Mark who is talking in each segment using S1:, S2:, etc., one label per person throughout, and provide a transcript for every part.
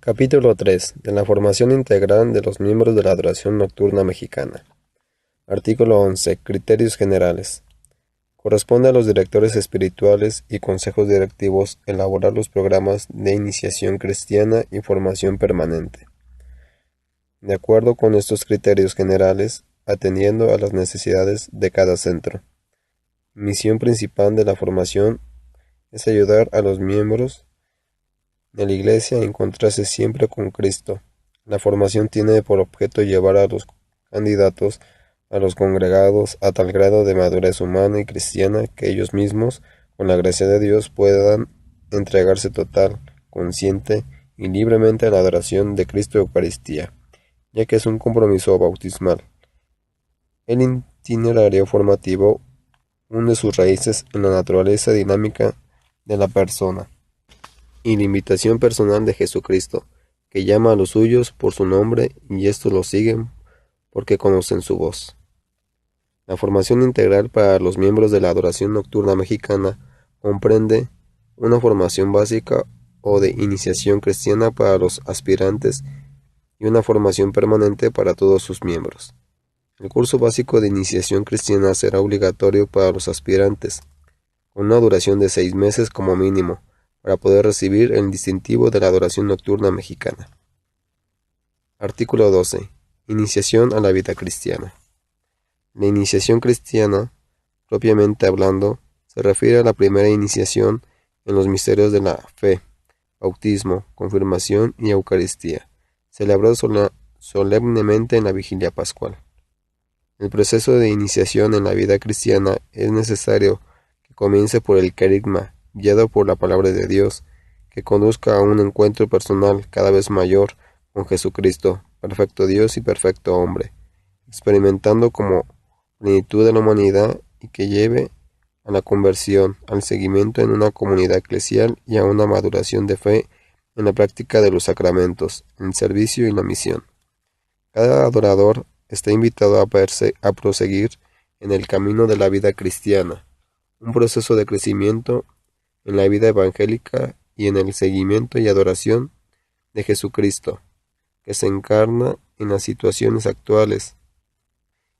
S1: Capítulo 3 de la formación integral de los miembros de la Adoración Nocturna Mexicana. Artículo 11. Criterios generales. Corresponde a los directores espirituales y consejos directivos elaborar los programas de iniciación cristiana y formación permanente. De acuerdo con estos criterios generales, atendiendo a las necesidades de cada centro. Misión principal de la formación es ayudar a los miembros de la Iglesia a encontrarse siempre con Cristo. La formación tiene por objeto llevar a los candidatos, a los congregados, a tal grado de madurez humana y cristiana que ellos mismos, con la gracia de Dios, puedan entregarse total, consciente y libremente a la adoración de Cristo Eucaristía, ya que es un compromiso bautismal. El itinerario formativo hunde sus raíces en la naturaleza dinámica de la persona y la invitación personal de Jesucristo, que llama a los suyos por su nombre y estos lo siguen porque conocen su voz. La formación integral para los miembros de la Adoración Nocturna Mexicana comprende una formación básica o de iniciación cristiana para los aspirantes y una formación permanente para todos sus miembros. El curso básico de iniciación cristiana será obligatorio para los aspirantes, con una duración de 6 meses como mínimo, para poder recibir el distintivo de la Adoración Nocturna Mexicana. Artículo 12. Iniciación a la vida cristiana. La iniciación cristiana, propiamente hablando, se refiere a la primera iniciación en los misterios de la fe, bautismo, confirmación y Eucaristía, celebrado solemnemente en la vigilia pascual. El proceso de iniciación en la vida cristiana es necesario que comience por el querigma, guiado por la palabra de Dios, que conduzca a un encuentro personal cada vez mayor con Jesucristo, perfecto Dios y perfecto hombre, experimentando como plenitud de la humanidad y que lleve a la conversión, al seguimiento en una comunidad eclesial y a una maduración de fe en la práctica de los sacramentos, en el servicio y la misión. Cada adorador está invitado a proseguir en el camino de la vida cristiana, un proceso de crecimiento en la vida evangélica y en el seguimiento y adoración de Jesucristo, que se encarna en las situaciones actuales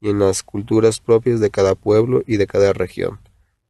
S1: y en las culturas propias de cada pueblo y de cada región.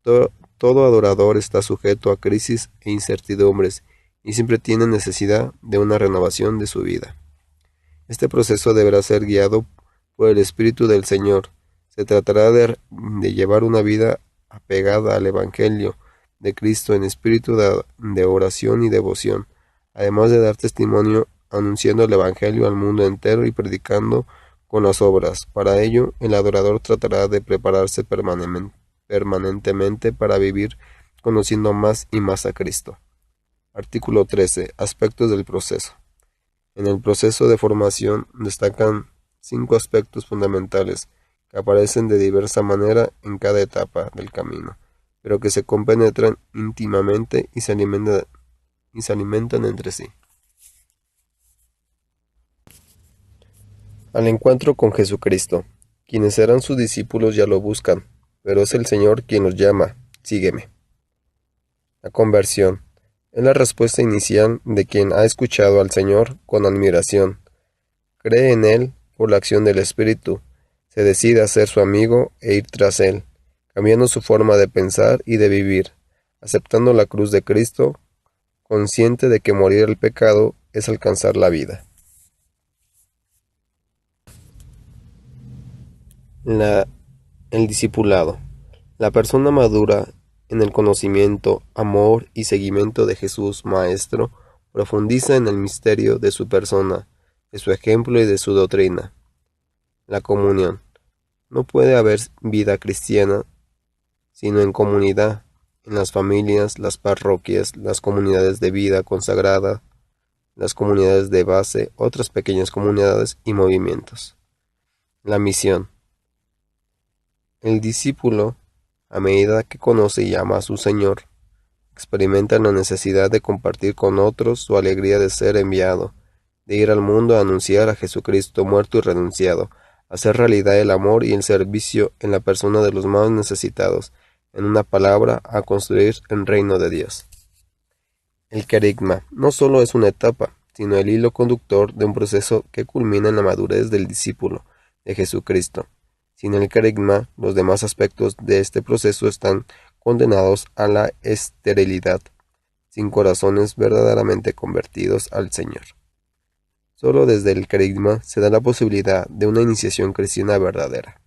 S1: Todo adorador está sujeto a crisis e incertidumbres y siempre tiene necesidad de una renovación de su vida. Este proceso deberá ser guiado por el Espíritu del Señor. Se tratará de llevar una vida apegada al Evangelio de Cristo en espíritu de oración y devoción, además de dar testimonio anunciando el Evangelio al mundo entero y predicando con las obras. Para ello, el adorador tratará de prepararse permanentemente para vivir conociendo más y más a Cristo. Artículo 13. Aspectos del proceso. En el proceso de formación destacan 5 aspectos fundamentales que aparecen de diversa manera en cada etapa del camino, pero que se compenetran íntimamente y se alimentan entre sí. Al encuentro con Jesucristo. Quienes serán sus discípulos ya lo buscan, pero es el Señor quien los llama: sígueme. La conversión es la respuesta inicial de quien ha escuchado al Señor con admiración, cree en Él por la acción del Espíritu, se decide a ser su amigo e ir tras Él, cambiando su forma de pensar y de vivir, aceptando la cruz de Cristo, consciente de que morir al pecado es alcanzar la vida. El discipulado. La persona madura en el conocimiento, amor y seguimiento de Jesús Maestro profundiza en el misterio de su persona, de su ejemplo y de su doctrina. La comunión. No puede haber vida cristiana sino en comunidad, en las familias, las parroquias, las comunidades de vida consagrada, las comunidades de base, otras pequeñas comunidades y movimientos. La misión. El discípulo, a medida que conoce y ama a su Señor, experimenta la necesidad de compartir con otros su alegría de ser enviado, de ir al mundo a anunciar a Jesucristo muerto y renunciado, a hacer realidad el amor y el servicio en la persona de los más necesitados, en una palabra, a construir el reino de Dios. El querigma no solo es una etapa, sino el hilo conductor de un proceso que culmina en la madurez del discípulo de Jesucristo. Sin el carisma, los demás aspectos de este proceso están condenados a la esterilidad, sin corazones verdaderamente convertidos al Señor. Solo desde el carisma se da la posibilidad de una iniciación cristiana verdadera.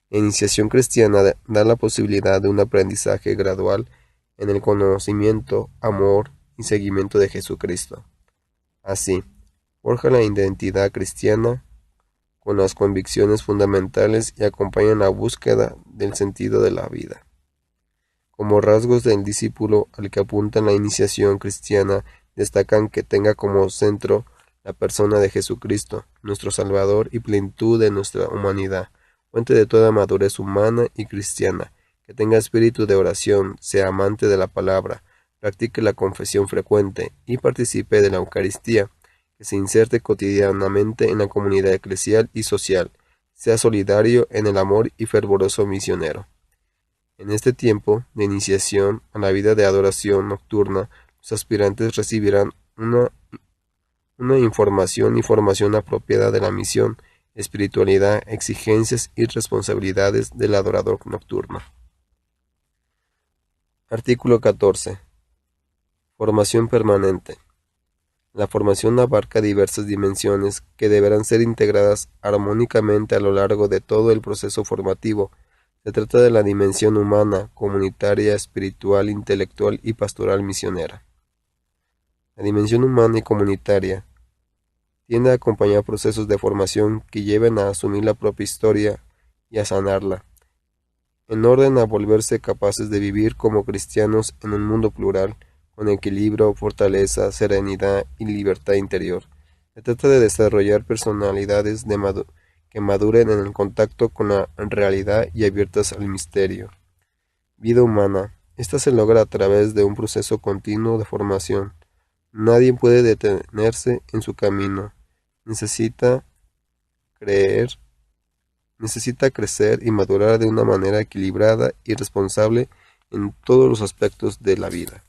S1: La iniciación cristiana da la posibilidad de un aprendizaje gradual en el conocimiento, amor y seguimiento de Jesucristo. Así, forja la identidad cristiana con las convicciones fundamentales y acompaña la búsqueda del sentido de la vida. Como rasgos del discípulo al que apunta la iniciación cristiana, destacan que tenga como centro la persona de Jesucristo, nuestro Salvador y plenitud de nuestra humanidad, fuente de toda madurez humana y cristiana, que tenga espíritu de oración, sea amante de la palabra, practique la confesión frecuente y participe de la Eucaristía, que se inserte cotidianamente en la comunidad eclesial y social, sea solidario en el amor y fervoroso misionero. En este tiempo de iniciación a la vida de adoración nocturna, los aspirantes recibirán una información y formación apropiada de la misión, espiritualidad, exigencias y responsabilidades del adorador nocturno. Artículo 14. Formación permanente. La formación abarca diversas dimensiones que deberán ser integradas armónicamente a lo largo de todo el proceso formativo. Se trata de la dimensión humana, comunitaria, espiritual, intelectual y pastoral misionera. La dimensión humana y comunitaria tiende a acompañar procesos de formación que lleven a asumir la propia historia y a sanarla, en orden a volverse capaces de vivir como cristianos en un mundo plural, con equilibrio, fortaleza, serenidad y libertad interior. Se trata de desarrollar personalidades que maduren en el contacto con la realidad y abiertas al misterio. Vida humana. Esta se logra a través de un proceso continuo de formación. Nadie puede detenerse en su camino. Necesita crecer y madurar de una manera equilibrada y responsable en todos los aspectos de la vida.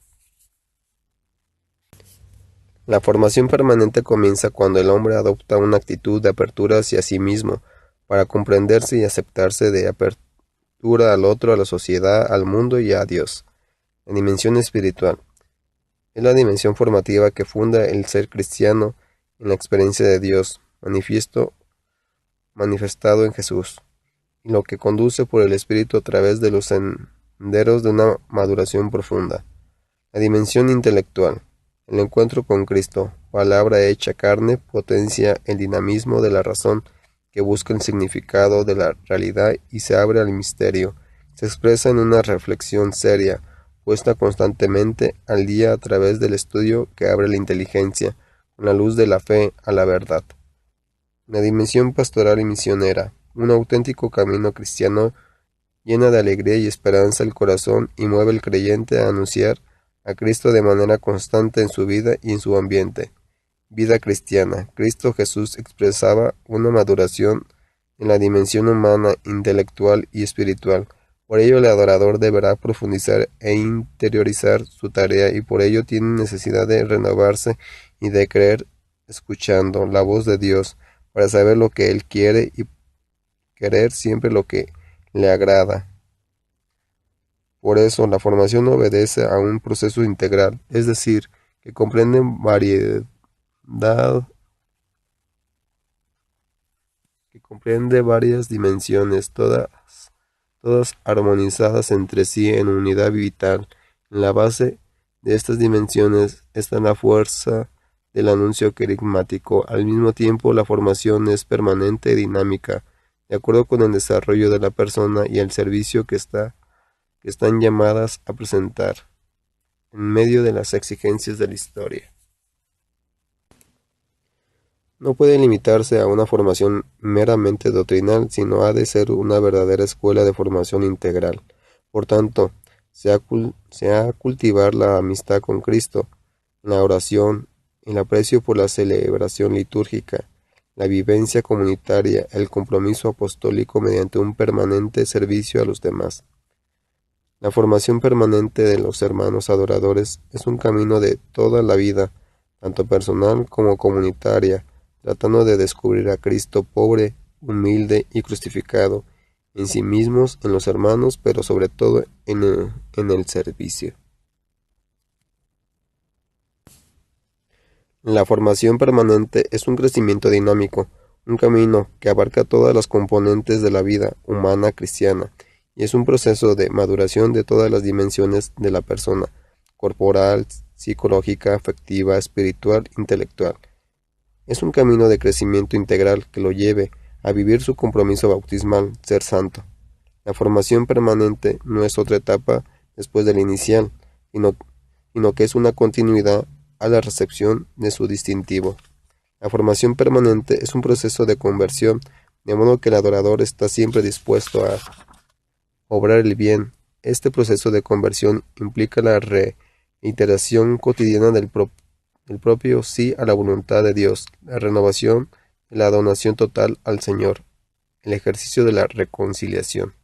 S1: La formación permanente comienza cuando el hombre adopta una actitud de apertura hacia sí mismo, para comprenderse y aceptarse, de apertura al otro, a la sociedad, al mundo y a Dios. La dimensión espiritual es la dimensión formativa que funda el ser cristiano en la experiencia de Dios, manifestado en Jesús, y lo que conduce por el Espíritu a través de los senderos de una maduración profunda. La dimensión intelectual. El encuentro con Cristo, palabra hecha carne, potencia el dinamismo de la razón que busca el significado de la realidad y se abre al misterio. Se expresa en una reflexión seria, puesta constantemente al día a través del estudio que abre la inteligencia, con la luz de la fe a la verdad. La dimensión pastoral y misionera. Un auténtico camino cristiano llena de alegría y esperanza el corazón y mueve al creyente a anunciar a Cristo de manera constante en su vida y en su ambiente. Vida cristiana. Cristo Jesús expresaba una maduración en la dimensión humana, intelectual y espiritual. Por ello el adorador deberá profundizar e interiorizar su tarea y por ello tiene necesidad de renovarse y de creer escuchando la voz de Dios para saber lo que Él quiere y querer siempre lo que le agrada. Por eso, la formación obedece a un proceso integral, es decir, que comprende varias dimensiones, todas armonizadas entre sí en unidad vital. En la base de estas dimensiones está la fuerza del anuncio carismático. Al mismo tiempo, la formación es permanente y dinámica, de acuerdo con el desarrollo de la persona y el servicio que están llamadas a presentar, en medio de las exigencias de la historia. No puede limitarse a una formación meramente doctrinal, sino ha de ser una verdadera escuela de formación integral. Por tanto, se ha cultivar la amistad con Cristo, la oración, el aprecio por la celebración litúrgica, la vivencia comunitaria, el compromiso apostólico mediante un permanente servicio a los demás. La formación permanente de los hermanos adoradores es un camino de toda la vida, tanto personal como comunitaria, tratando de descubrir a Cristo pobre, humilde y crucificado, en sí mismos, en los hermanos, pero sobre todo en el servicio. La formación permanente es un crecimiento dinámico, un camino que abarca todas las componentes de la vida humana cristiana, y es un proceso de maduración de todas las dimensiones de la persona, corporal, psicológica, afectiva, espiritual, intelectual. Es un camino de crecimiento integral que lo lleve a vivir su compromiso bautismal, ser santo. La formación permanente no es otra etapa después de la inicial, sino que es una continuidad a la recepción de su distintivo. La formación permanente es un proceso de conversión, de modo que el adorador está siempre dispuesto a obrar el bien. Este proceso de conversión implica la reiteración cotidiana del propio sí a la voluntad de Dios, la renovación de la donación total al Señor, el ejercicio de la reconciliación.